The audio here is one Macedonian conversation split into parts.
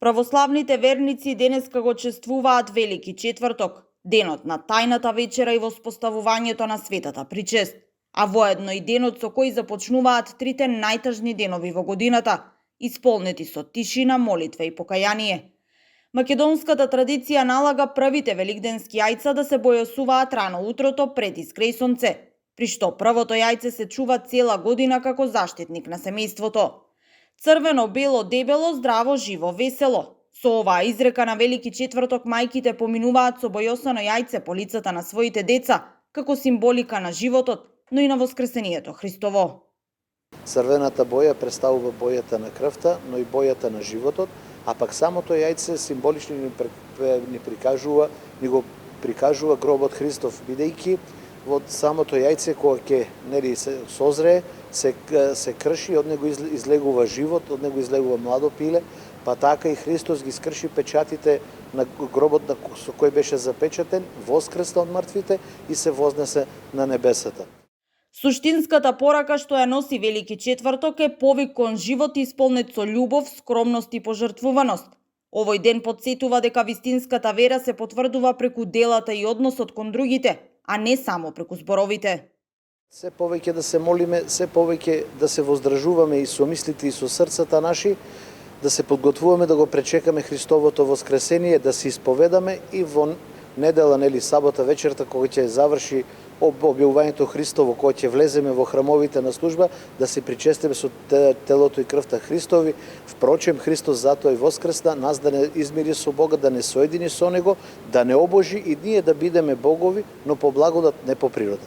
Православните верници денеска го чествуваат Велики четврток, денот на тајната вечера и воспоставувањето на светата причест, а воедно и денот со кој започнуваат трите најтажни денови во годината, исполнети со тишина, молитва и покаяние. Македонската традиција налага првите великденски јајца да се бојосуваат рано утрото пред изгреј сонце, при што првото јајце се чува цела година како заштитник на семејството. Црвено, бело, дебело, здраво, живо, весело. Со оваа изрека на Велики четврток мајките поминуваат со бојосано јајце по лицата на своите деца, како символика на животот, но и на воскресението Христово. Црвената боја представува бојата на крвта, но и бојата на животот, а пак самото јајце символично ни го прикажува гробот Христов, бидејќи во самото јајце кога ќе се созрее, се крши, од него излегува живот, од него излегува младо пиле, па така и Христос ги скрши печатите на гробот со кој беше запечатен, воскресна од мртвите и се вознесе на небесата. Суштинската порака што ја носи Велики четврток е повик кон живот исполнет со љубов, скромност и пожртвуваност. Овој ден потсетува дека вистинската вера се потврдува преку делата и односот кон другите, а не само преку зборовите. Се повеќе да се молиме, се повеќе да се воздржуваме и со мислите и со срцата наши, да се подготвуваме да го пречекаме Христовото воскресение, да се исповедаме и во недела, сабота вечерта, кога ќе заврши објавувањето Христово, кога ќе влеземе во храмовите на служба, да се причестиме со телото и крвта Христови. Впрочем, Христос затоа и воскресна, нас да не измири со Бога, да не соедини со Него, да не обожи и ние да бидеме богови, но по благодат, не по природа.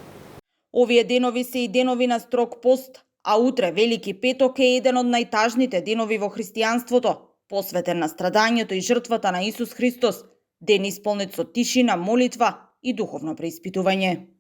Овие денови се и денови на строг пост, а утре Велики петок е еден од најтажните денови во христијанството, посветен на страдањето и жртвата на Исус Христос, ден исполнет со тишина, молитва и духовно преиспитување.